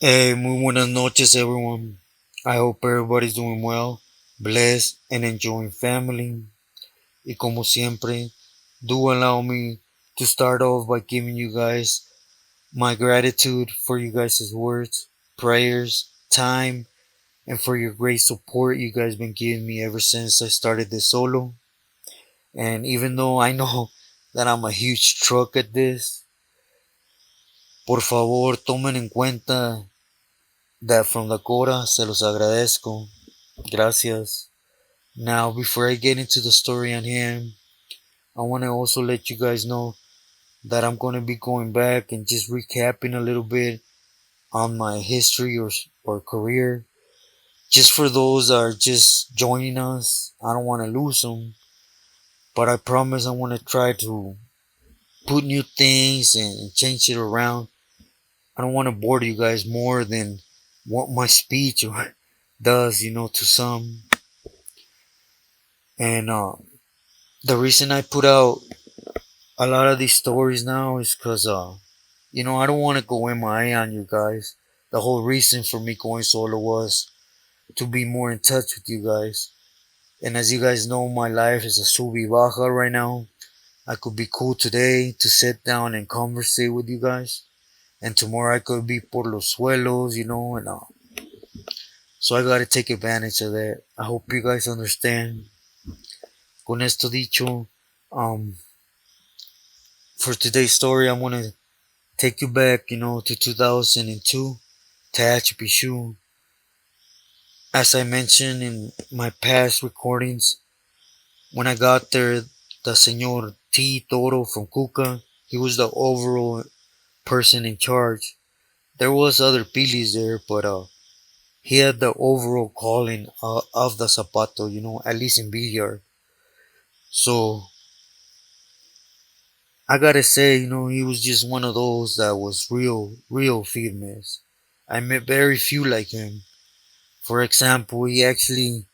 Hey, muy buenas noches, everyone. I hope everybody's doing well, blessed, and enjoying family. Y como siempre, do allow me to start off by giving you guys my gratitude for you guys' words, prayers, time, and for your great support you guys been giving me ever since I started this solo. And even though I know that I'm a huge truck at this, por favor, tomen en cuenta that from the Cora se los agradezco. Gracias. Now, before I get into the story on hand, I want to also let you guys know that I'm going to be going back and just recapping a little bit on my history or career. Just for those that are just joining us, I don't want to lose them. But I promise I want to try to put new things and change it around. I don't want to bore you guys more than what my speech does, to some. And the reason I put out a lot of these stories now is because, I don't want to go MIA on you guys. The whole reason for me going solo was to be more in touch with you guys. And as you guys know, my life is a sub y baja right now. I could be cool today to sit down and conversate with you guys. And tomorrow I could be por los suelos, and so I gotta take advantage of that. I hope you guys understand. Con esto dicho, um, for today's story, I want to take you back, to 2002, Tehachapi. As I mentioned in my past recordings, when I got there, the Senor T. Toro from Cuca, he was the overall person in charge. There was other pilis there, but he had the overall calling of the Zapato, at least in billiard. So I gotta say, he was just one of those that was real firmes. I met very few like him. For example, he actually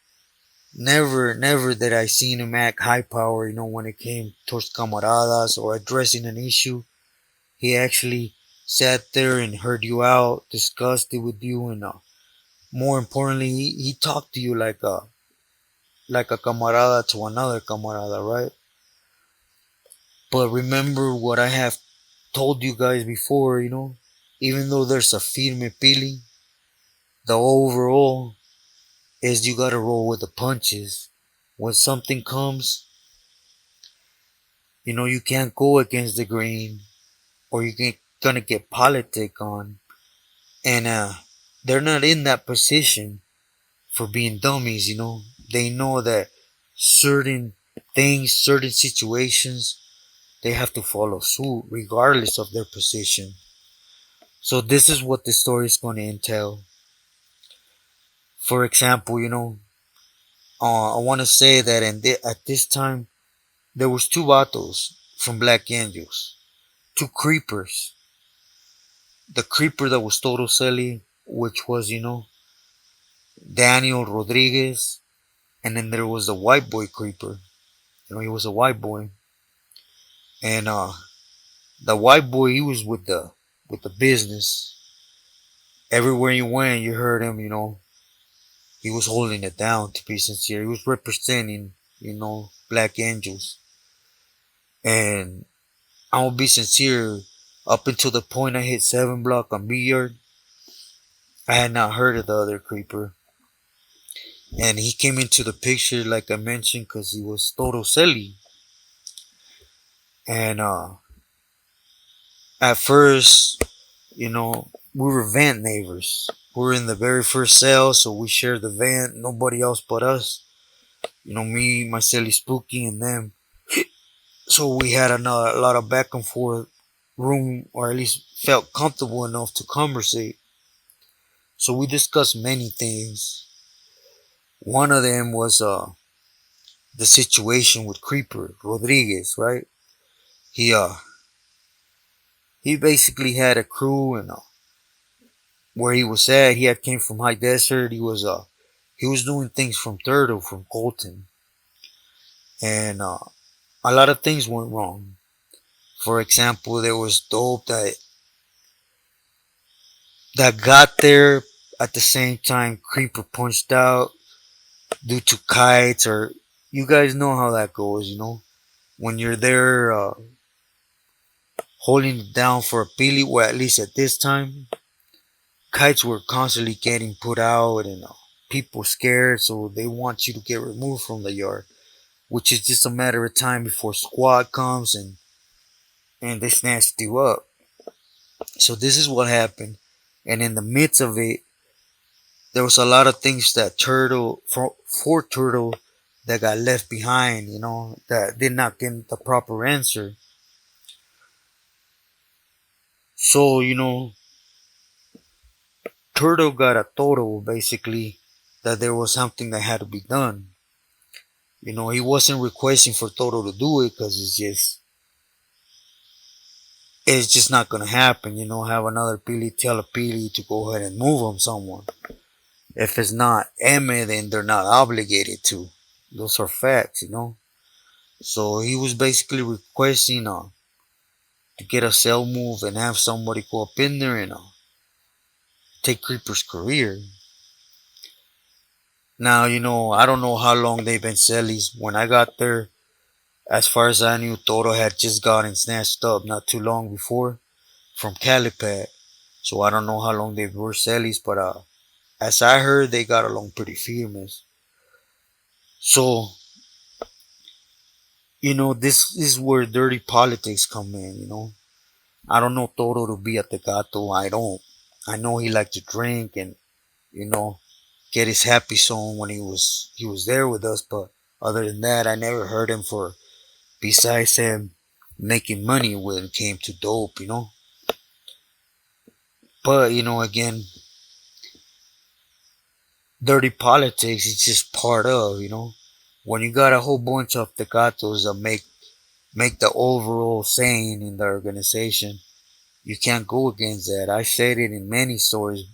never that I seen him act high power, when it came towards camaradas or addressing an issue. He actually sat there and heard you out, discussed it with you, and more importantly, he talked to you like a camarada to another camarada, right? But remember what I have told you guys before, even though there's a firme pili, the overall is you gotta roll with the punches. When something comes, you can't go against the grain or gonna get politic on. And they're not in that position for being dummies, They know that certain things, certain situations, they have to follow suit regardless of their position. So this is what the story is going to entail. For example, I want to say that at this time, there was two vatos from Black Angels, two creepers. The creeper that was Toro Selly, which was, Daniel Rodriguez, and then there was the white boy creeper. He was a white boy, and the white boy he was with the business. Everywhere you went, you heard him. He was holding it down. To be sincere, he was representing, Black Angels, and I will be sincere. Up until the point I hit 7 block on B yard, I had not heard of the other creeper. And he came into the picture, like I mentioned, because he was Toro Selly. And at first, we were vent neighbors. We were in the very first cell, so we shared the vent. Nobody else but us. Me, my Selly Spooky, and them. So we had a lot of back and forth room, or at least felt comfortable enough to conversate. So we discussed many things. One of them was the situation with Creeper Rodriguez, right? He he basically had a crew, and where he was at, he had came from High Desert. He was doing things from Turtle, from Colton, and a lot of things went wrong. For example, there was dope that that got there at the same time Creeper punched out due to kites, or you guys know how that goes, when you're there holding it down for a pili, or at least at this time, kites were constantly getting put out, and people scared, so they want you to get removed from the yard, which is just a matter of time before squad comes and they snatched you up. So this is what happened, and in the midst of it, there was a lot of things that for Turtle that got left behind, that did not get the proper answer. So, Turtle got a total basically that there was something that had to be done. He wasn't requesting for Toto to do it because it's just not gonna happen. Have another Pili tell a Pili to go ahead and move him someone. If it's not EME, then they're not obligated to. Those are facts. So he was basically requesting to get a cell move and have somebody go up in there and take Creeper's career. Now, I don't know how long they've been cellies. When I got there, as far as I knew, Toro had just gotten snatched up not too long before from Calipad. So I don't know how long they were cellies, but as I heard, they got along pretty famous. So, this is where dirty politics come in. I don't know Toro to be at the gato. I don't. I know he liked to drink and, you know, get his happy song when he was there with us, but other than that, I never heard him for besides him making money when it came to dope. But again, dirty politics is just part of. When you got a whole bunch of tecatos that make the overall saying in the organization, you can't go against that. I said it in many stories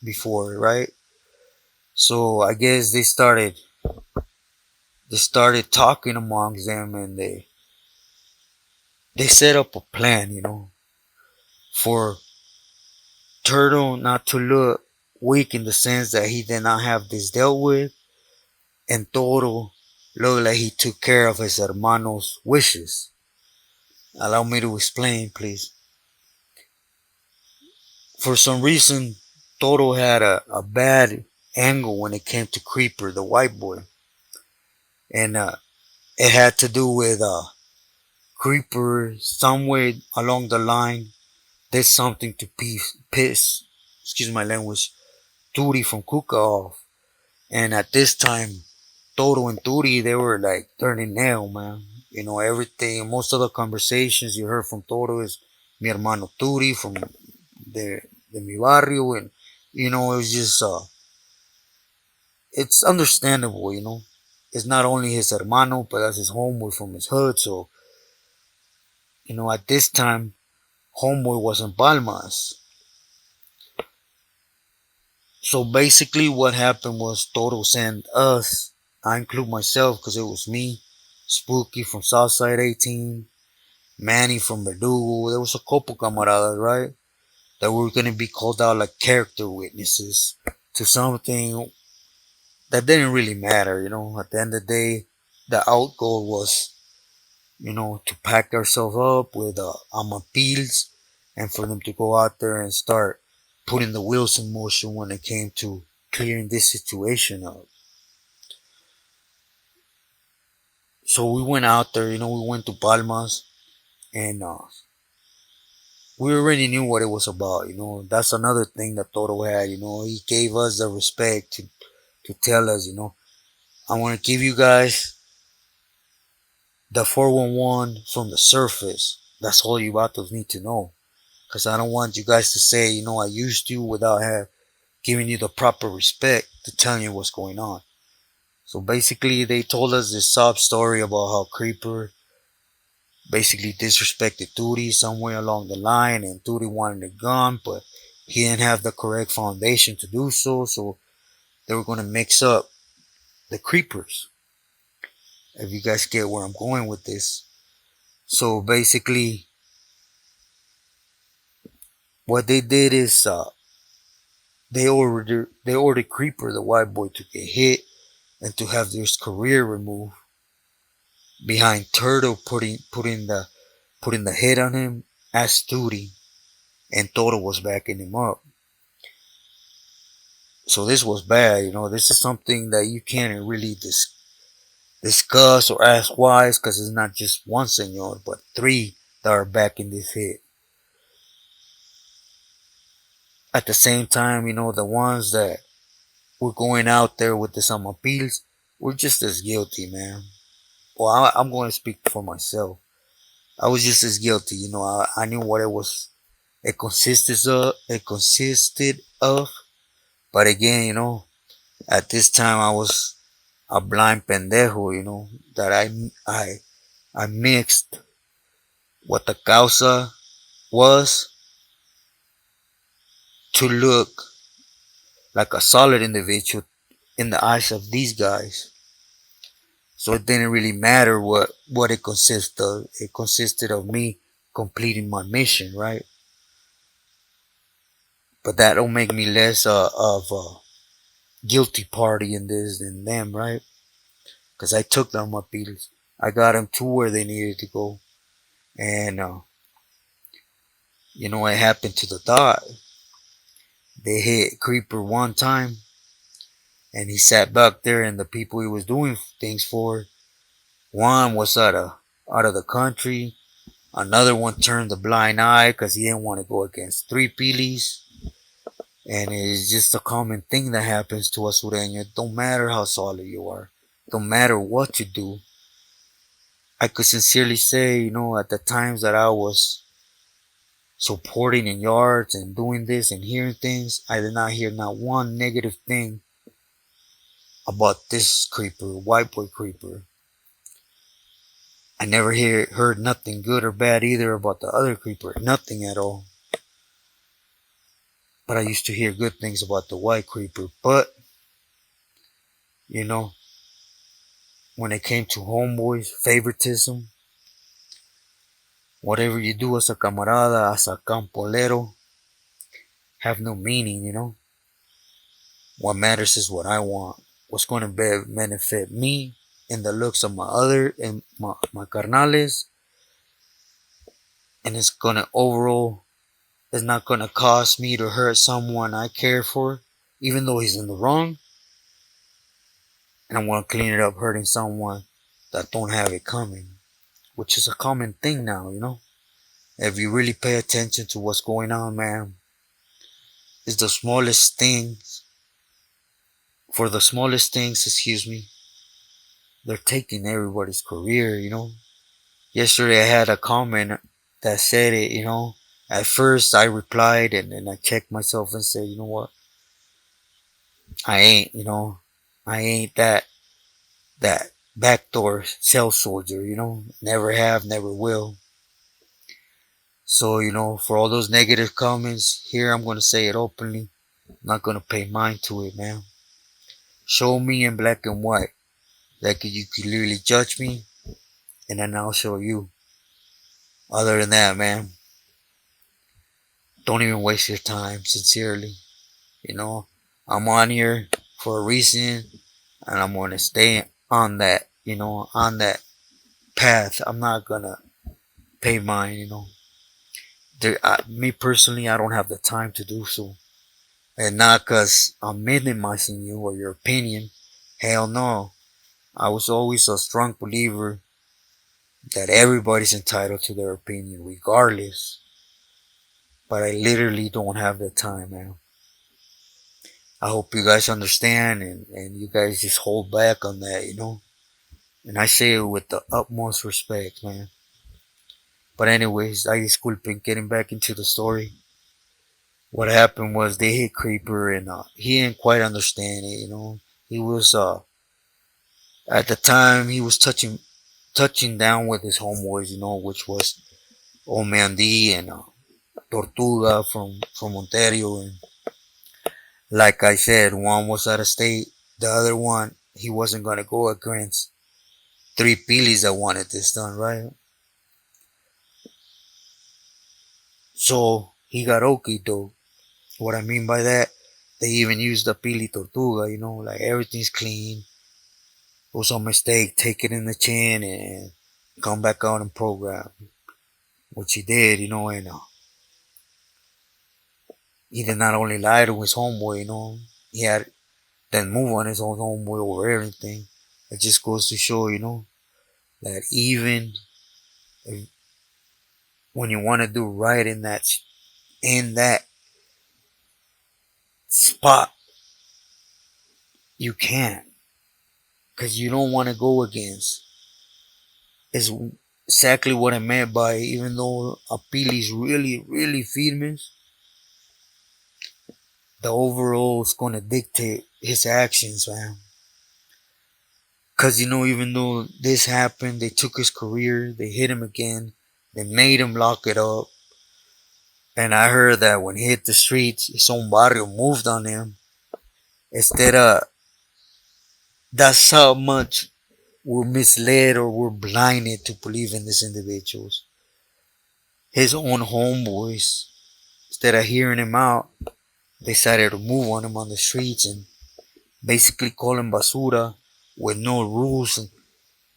before, right? So I guess they started talking amongst them, and they set up a plan, for Turtle not to look weak in the sense that he did not have this dealt with, and Toro looked like he took care of his hermano's wishes. Allow me to explain, please. For some reason, Toro had a bad angle when it came to Creeper, the white boy, and it had to do with Creeper somewhere along the line did something to piss, excuse my language, Turi from Kuka off. And at this time, Toro and Turi, they were like turning nail, man. Everything, most of the conversations you heard from Toro is mi hermano Turi from de mi barrio. And, it was just, it's understandable. It's not only his hermano, but that's his homeboy from his hood. So, at this time, homeboy was in Palmas. So basically, what happened was Toro sent us, I include myself because it was me, Spooky from Southside 18, Manny from Verdugo. There was a couple camaradas, right? That were going to be called out like character witnesses to something that didn't really matter. At the end of the day, the out goal was, to pack ourselves up with appeals and for them to go out there and start putting the wheels in motion when it came to clearing this situation up. So we went out there, we went to Palmas, and we already knew what it was about. That's another thing that Toro had. He gave us the respect to tell us, I want to give you guys the 411 from the surface. That's all you vatos need to know. Because I don't want you guys to say, I used you without giving you the proper respect to tell you what's going on. So basically, they told us this sob story about how Creeper basically disrespected Turi somewhere along the line, and Turi wanted a gun, but he didn't have the correct foundation to do so, so they were going to mix up the Creepers. If you guys get where I'm going with this. So basically, what they did is they ordered Creeper, the white boy, to get hit and to have his career removed. Behind Turtle putting the hit on him as Studi, and Toro was backing him up. So this was bad, This is something that you can't really discuss or ask why, because it's not just one senor, but three that are backing this hit. At the same time, the ones that were going out there with the some appeals were just as guilty, man. Well, I'm going to speak for myself. I was just as guilty, I knew what it consisted of. But again, at this time I was a blind pendejo, that I mixed what the causa was to look like a solid individual in the eyes of these guys. So it didn't really matter what it consisted of. It consisted of me completing my mission, right? But that don't make me less of a guilty party in this than them, right? Because I took them appeals. I got them to where they needed to go. And, it happened to the dot. They hit Creeper one time, and he sat back there, and the people he was doing things for, one was out of the country. Another one turned a blind eye because he didn't want to go against three Pilis. And it's just a common thing that happens to us Sureños. It don't matter how solid you are. It don't matter what you do. I could sincerely say, at the times that I was supporting in yards and doing this and hearing things, I did not hear not one negative thing about this Creeper, white boy Creeper. I never heard nothing good or bad either about the other Creeper. Nothing at all. But I used to hear good things about the white Creeper. But, when it came to homeboys, favoritism, whatever you do as a camarada, as a campolero, have no meaning. What matters is what I want. What's going to benefit me in the looks of my carnales. And it's not going to cost me to hurt someone I care for, even though he's in the wrong. And I want to clean it up hurting someone that don't have it coming, which is a common thing now. If you really pay attention to what's going on, man, it's the smallest things. For the smallest things, excuse me, they're taking everybody's career. Yesterday I had a comment that said it. At first I replied and then I checked myself and said, you know what? I ain't that backdoor cell soldier, Never have, never will. So, for all those negative comments, here I'm going to say it openly. I'm not going to pay mind to it, man. Show me in black and white. Like you can clearly judge me, and then I'll show you. Other than that, man, don't even waste your time, sincerely. I'm on here for a reason, and I'm going to stay on that path. I'm not going to pay mine. Me personally, I don't have the time to do so. And not because I'm minimizing you or your opinion. Hell no. I was always a strong believer that everybody's entitled to their opinion, regardless. But I literally don't have the time, man. I hope you guys understand and you guys just hold back on that. And I say it with the utmost respect, man. But anyways, I disculpen, getting back into the story. What happened was they hit Creeper and he didn't quite understand it. He was at the time he was touching down with his homeboys, which was Omeandi and Tortuga from Ontario. And like I said, one was out of state, the other one he wasn't gonna go against three Pilis that wanted this done, right? So he got okey doke. What I mean by that, They even used the pili tortuga, like everything's clean. It was a mistake, take it in the chin and come back out and program. Which he did, and he did not only lie to his homeboy, he had then move on his own homeboy over everything. It just goes to show, that even if, when you want to do right in that spot, you can't, because you don't want to go against. Is exactly what I meant by, even though Apili's really, really famous, the overall is gonna dictate his actions, man. Cause even though this happened, they took his career, they hit him again, they made him lock it up. And I heard that when he hit the streets, his own barrio moved on him. Instead of, that's how much we're misled or we're blinded to believe in these individuals. His own homeboys, instead of hearing him out, decided to move on him on the streets and basically call him basura with no rules,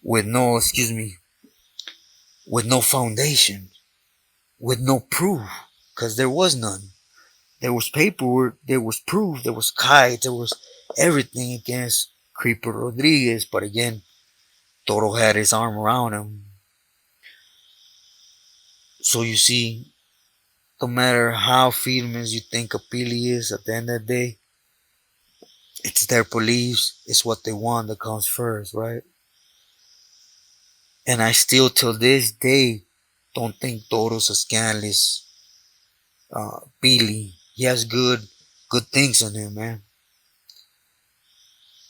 with no, excuse me, with no foundation, with no proof, because there was none. There was paperwork, there was proof, there was kites, there was everything against Creeper Rodriguez, but again, Toro had his arm around him. So you see, no matter how famous you think Apili is, at the end of the day, it's their beliefs, it's what they want that comes first, right? And I still, till this day, don't think Toro's a scandalous Billy. He has good things in him, man.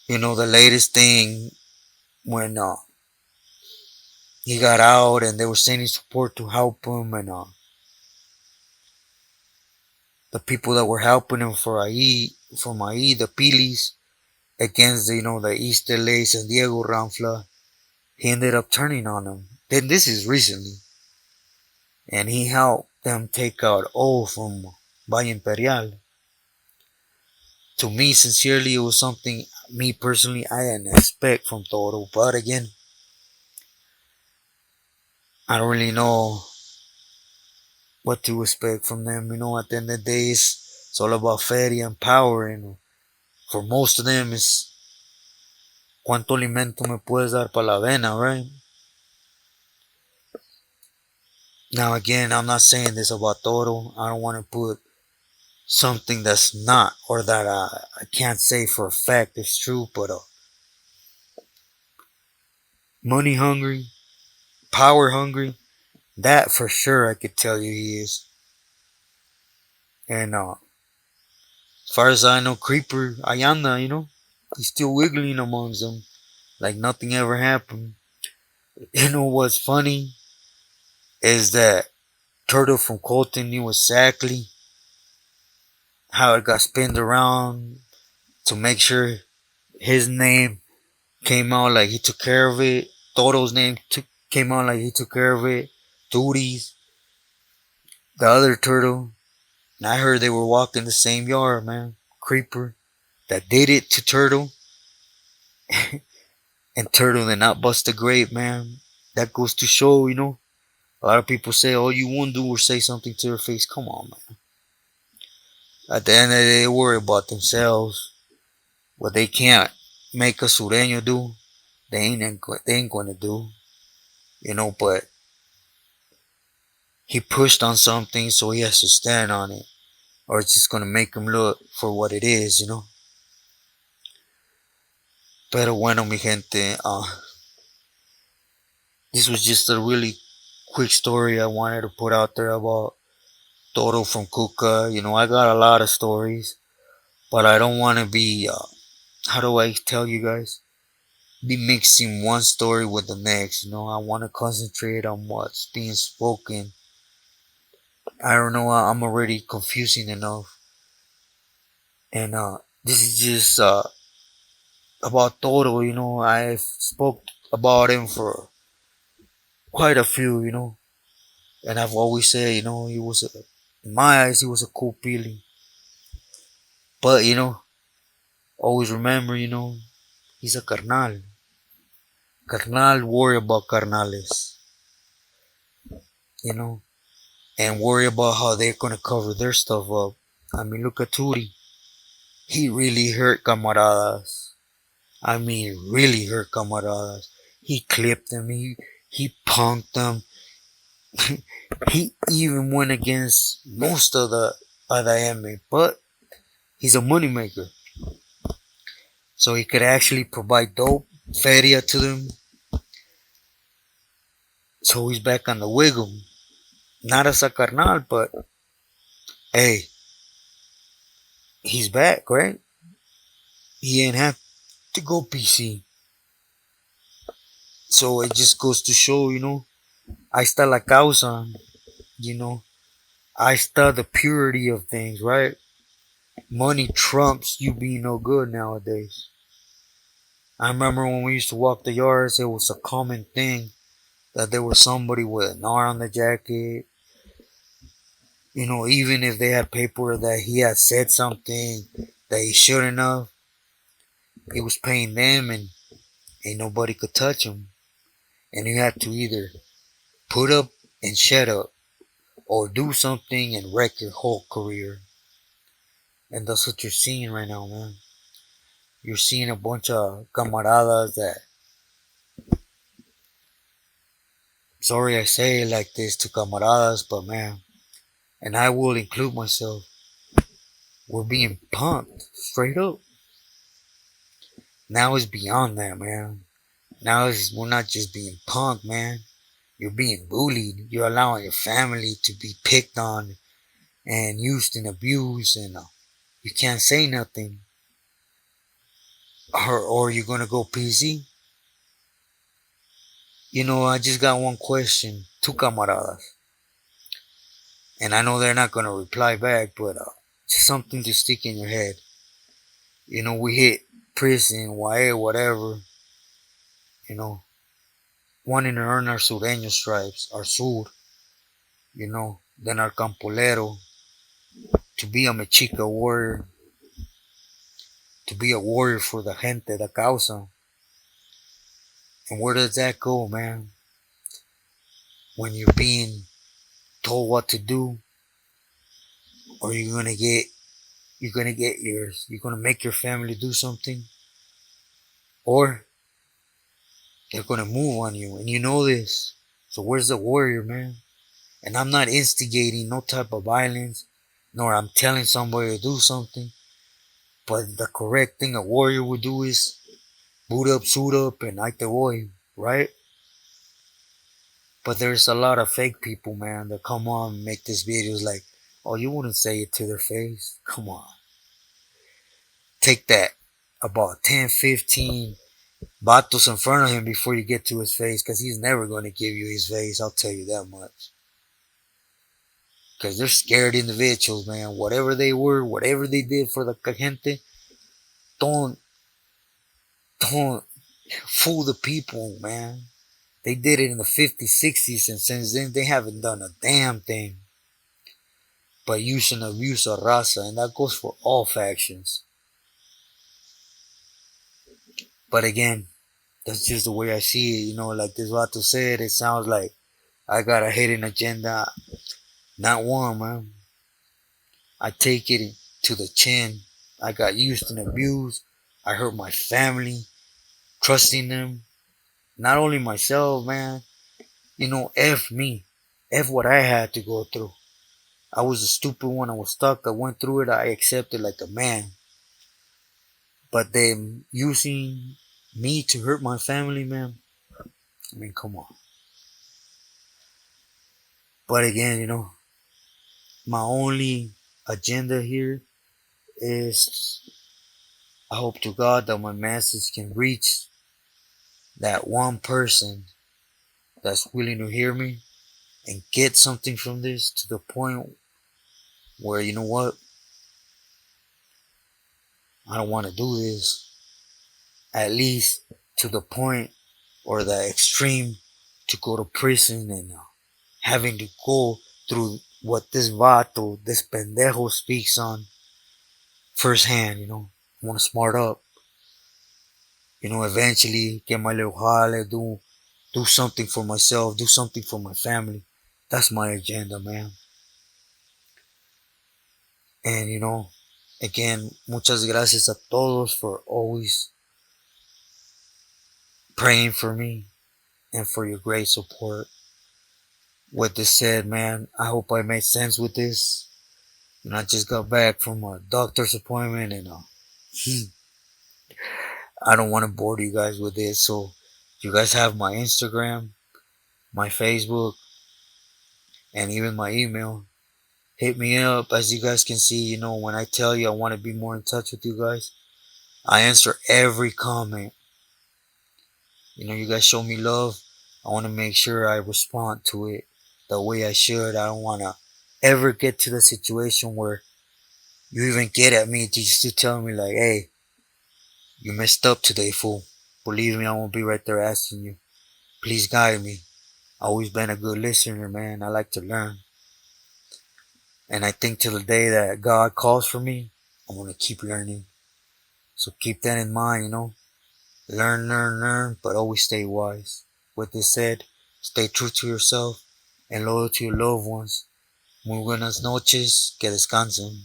The latest thing when he got out and they were sending support to help him, and the people that were helping him from ahí, the Pilis, against the East LA San Diego Ramfla, he ended up turning on them. Then this is recently, and he helped them take out O from Valle Imperial. To me, sincerely, it was something me personally I didn't expect from Toro. But again, I don't really know what to expect from them. At the end of the day, it's all about feria and power. And for most of them, it's cuánto alimento me puedes dar para la vena, right? Now, again, I'm not saying this about Toro. I don't want to put something that's not, or that I can't say for a fact it's true, but money hungry, power hungry, that for sure I could tell you he is. And as far as I know, Creeper Ayanda, he's still wiggling amongst them like nothing ever happened. What's funny is that Turtle from Colton knew exactly how it got spinned around to make sure his name came out like he took care of it. Toro's name came out like he took care of it. Duties, the other turtle, and I heard they were walking the same yard, man. Creeper that did it to Turtle, and Turtle did not bust a grape, man. That goes to show, a lot of people say all you want to do is say something to their face. Come on, man. At the end of the day, they worry about themselves. What they can't make a Sureño do, they ain't gonna do. But he pushed on something, so he has to stand on it, or it's just gonna make him look for what it is. Pero bueno, mi gente, this was just a really quick story I wanted to put out there about Toro from Cuca. I got a lot of stories, but I don't want to be, how do I tell you guys? Be mixing one story with the next. I want to concentrate on what's being spoken. I don't know, I'm already confusing enough. And this is just about Toro. I've spoke about him for quite a few. And I've always said, he was in my eyes, he was a cool peeling. But, always remember, he's a carnal. Carnal, worry about carnales, you know, and worry about how they're going to cover their stuff up. I mean, look at Turi. He really hurt camaradas. I mean, really hurt camaradas. He clipped them. He punked them. He even went against most of the EME, but he's a moneymaker. So he could actually provide dope, feria to them. So he's back on the wiggle. Not as a carnal, but hey, he's back, right? He ain't have to go PC. So it just goes to show, ahí está la causa, ahí está the purity of things, right? Money trumps you being no good nowadays. I remember when we used to walk the yards, it was a common thing that there was somebody with an R on the jacket. Even if they had paper that he had said something that he shouldn't have, he was paying them and ain't nobody could touch him. And you had to either put up and shut up or do something and wreck your whole career. And that's what you're seeing right now, man. You're seeing a bunch of camaradas that, sorry I say it like this to camaradas, but man, and I will include myself, we're being punked straight up. Now it's beyond that, man. We're not just being punked, man. You're being bullied. You're allowing your family to be picked on and used and abused, and you can't say nothing. Or you're gonna go PC. I just got one question, two camaradas, and I know they're not gonna reply back, but just something to stick in your head. We hit prison, YA, whatever. You know, wanting to earn our sureño stripes, our sur. Then our campolero, to be a mexica warrior, to be a warrior for the gente, the causa. And where does that go, man? When you're being told what to do, or you're gonna make your family do something, or they're gonna move on you, and you know this. So where's the warrior, man? And I'm not instigating no type of violence, nor I'm telling somebody to do something. But the correct thing a warrior would do is boot up, suit up, and ahí te voy, right? But there's a lot of fake people, man, that come on and make these videos like, oh, you wouldn't say it to their face. Come on. Take that about 10, 15 vatos in front of him before you get to his face, because he's never going to give you his face. I'll tell you that much. Because they're scared individuals, man. Whatever they were, whatever they did for the gente, don't fool the people, man. They did it in the 50s, 60s, and since then they haven't done a damn thing but use and abuse of raza, and that goes for all factions. But again, that's just the way I see it. Like this vato said, it sounds like I got a hidden agenda. Not one, man. I take it to the chin. I got used and abused. I hurt my family, trusting them. Not only myself, man. F me. F what I had to go through. I was a stupid one. I was stuck. I went through it. I accepted like a man. But them using me to hurt my family, man. I mean, come on. But again, my only agenda here is I hope to God that my message can reach that one person that's willing to hear me and get something from this to the point where, you know what, I don't want to do this. At least to the point or the extreme to go to prison and having to go through what this vato, this pendejo speaks on firsthand, I want to smart up, eventually get my little jale, do something for myself, do something for my family. That's my agenda, man. And again, muchas gracias a todos for always praying for me and for your great support. With this said, man, I hope I made sense with this. I just got back from a doctor's appointment, and I don't want to bore you guys with this. So, you guys have my Instagram, my Facebook, and even my email. Hit me up. As you guys can see, when I tell you I want to be more in touch with you guys, I answer every comment. You guys show me love. I want to make sure I respond to it the way I should. I don't want to ever get to the situation where you even get at me just to tell me, like, hey, you messed up today, fool. Believe me, I won't be right there asking you. Please guide me. I've always been a good listener, man. I like to learn. And I think till the day that God calls for me, I'm going to keep learning. So keep that in mind, Learn, but always stay wise. With this said, stay true to yourself and loyal to your loved ones. Muy buenas noches, que descansen.